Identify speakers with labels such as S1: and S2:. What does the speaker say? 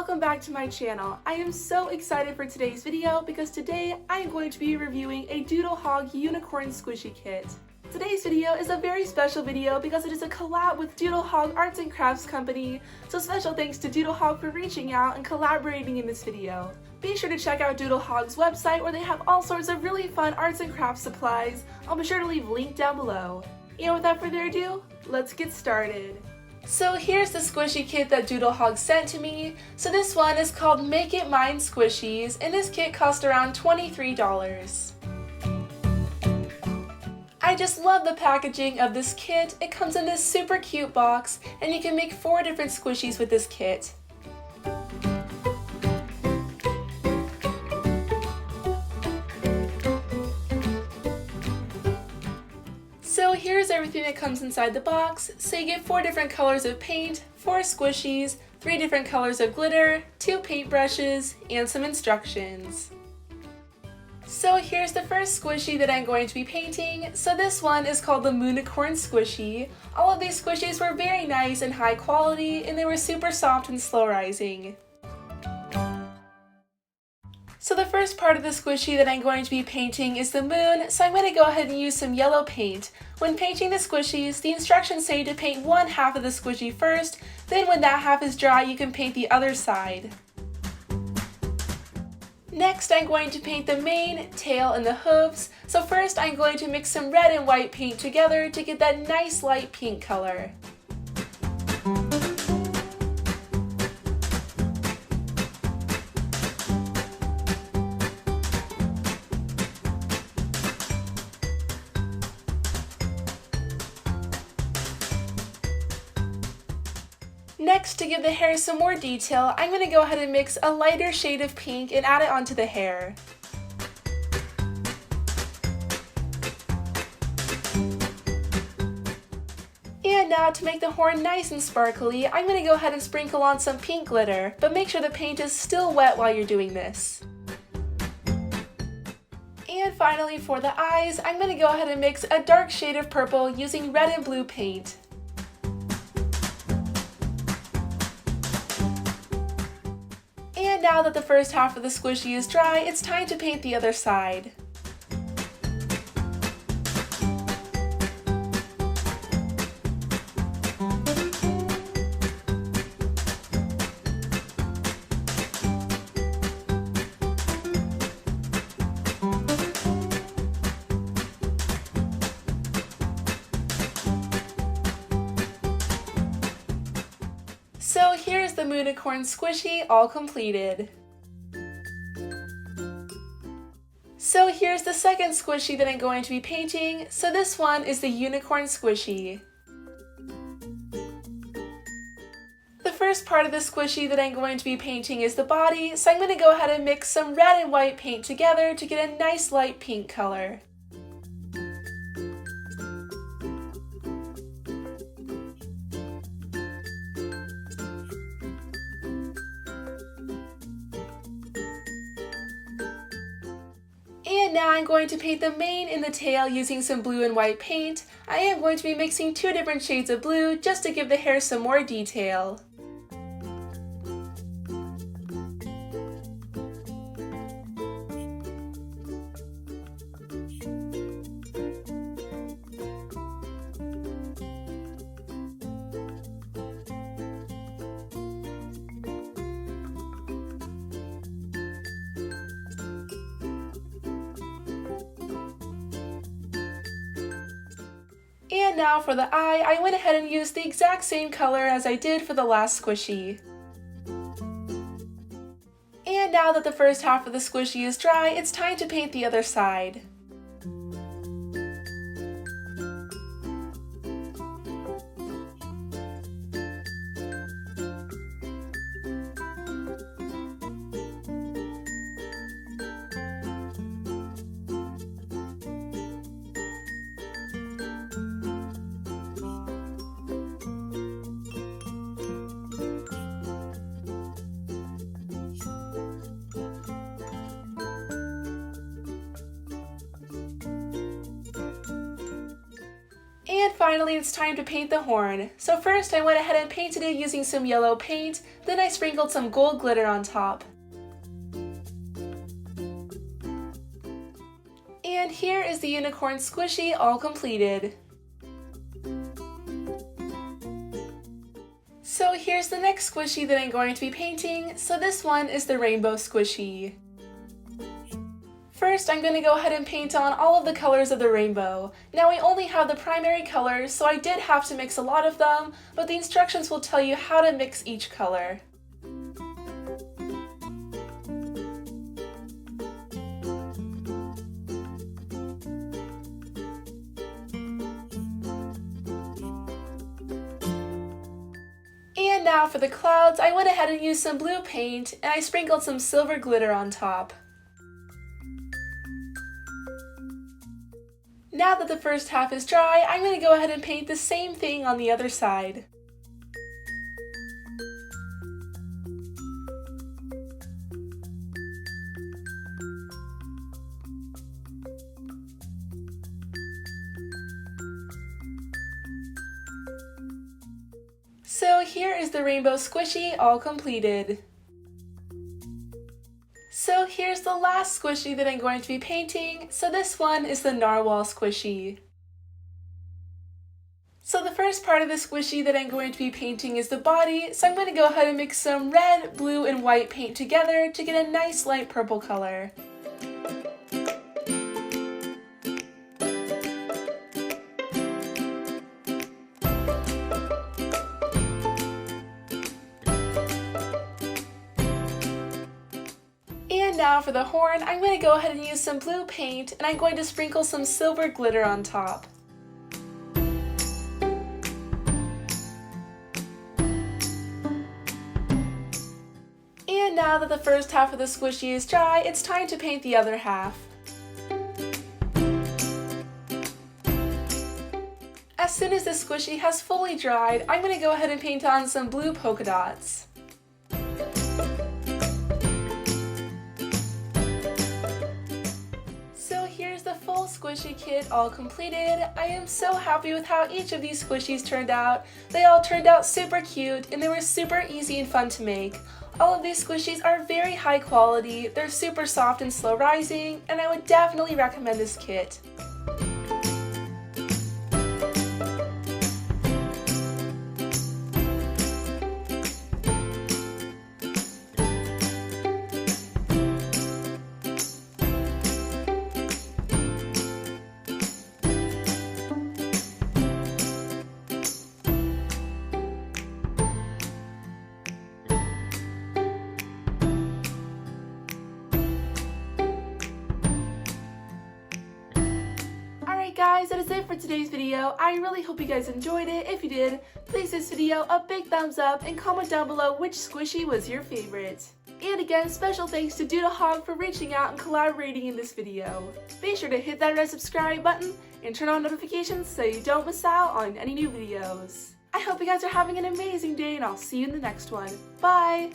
S1: welcome back to my channel. I am so excited for today's video because today I am going to be reviewing a Doodlehog unicorn squishy kit. Today's video is a very special video because it is a collab with Doodlehog Arts and Crafts Company, so special thanks to Doodlehog for reaching out and collaborating in this video. Be sure to check out Doodlehog's website where they have all sorts of really fun arts and crafts supplies. I'll be sure to leave a link down below. And without further ado, let's get started. So here's the squishy kit that Doodlehog sent to me. So this one is called Make It Mine Squishies, and this kit cost around $23. I just love the packaging of this kit. It comes in this super cute box, and you can make 4 different squishies with this kit. So here's everything that comes inside the box. So you get 4 different colors of paint, 4 squishies, 3 different colors of glitter, 2 paintbrushes, and some instructions. So here's the first squishy that I'm going to be painting. So this one is called the Moonicorn Squishy. All of these squishies were very nice and high quality, and they were super soft and slow rising. So the first part of the squishy that I'm going to be painting is the moon, so I'm going to go ahead and use some yellow paint. When painting the squishies, the instructions say to paint one half of the squishy first, then when that half is dry you can paint the other side. Next I'm going to paint the mane, tail, and the hooves. So first I'm going to mix some red and white paint together to get that nice light pink color. Next, to give the hair some more detail, I'm going to go ahead and mix a lighter shade of pink and add it onto the hair. And now to make the horn nice and sparkly, I'm going to go ahead and sprinkle on some pink glitter, but make sure the paint is still wet while you're doing this. And finally for the eyes, I'm going to go ahead and mix a dark shade of purple using red and blue paint. And now that the first half of the squishy is dry, it's time to paint the other side. So here's the Moonicorn squishy all completed. So here's the second squishy that I'm going to be painting. So this one is the Unicorn squishy. The first part of the squishy that I'm going to be painting is the body, so I'm going to go ahead and mix some red and white paint together to get a nice light pink color. And now I'm going to paint the mane and the tail using some blue and white paint. I am going to be mixing 2 different shades of blue just to give the hair some more detail. And now for the eye, I went ahead and used the exact same color as I did for the last squishy. And now that the first half of the squishy is dry, it's time to paint the other side. finally it's time to paint the horn. So first I went ahead and painted it using some yellow paint, then I sprinkled some gold glitter on top. And here is the unicorn squishy all completed. So here's the next squishy that I'm going to be painting. So this one is the rainbow squishy. First, I'm going to go ahead and paint on all of the colors of the rainbow. Now I only have the primary colors, so I did have to mix a lot of them, but the instructions will tell you how to mix each color. And now for the clouds, I went ahead and used some blue paint, and I sprinkled some silver glitter on top. Now that the first half is dry, I'm going to go ahead and paint the same thing on the other side. So here is the rainbow squishy all completed. So here's the last squishy that I'm going to be painting. So this one is the narwhal squishy. So the first part of the squishy that I'm going to be painting is the body. So I'm going to go ahead and mix some red, blue, and white paint together to get a nice light purple color. And now for the horn, I'm going to go ahead and use some blue paint, and I'm going to sprinkle some silver glitter on top. And now that the first half of the squishy is dry, it's time to paint the other half. As soon as the squishy has fully dried, I'm going to go ahead and paint on some blue polka dots. Full squishy kit all completed. I am so happy with how each of these squishies turned out. They all turned out super cute and they were super easy and fun to make. All of these squishies are very high quality, they're super soft and slow rising, and I would definitely recommend this kit. Guys, that is it for today's video. I really hope you guys enjoyed it. If you did, please give this video a big thumbs up and comment down below which squishy was your favorite. And again, special thanks to Doodlehog for reaching out and collaborating in this video. Be sure to hit that red subscribe button and turn on notifications so you don't miss out on any new videos. I hope you guys are having an amazing day and I'll see you in the next one. Bye!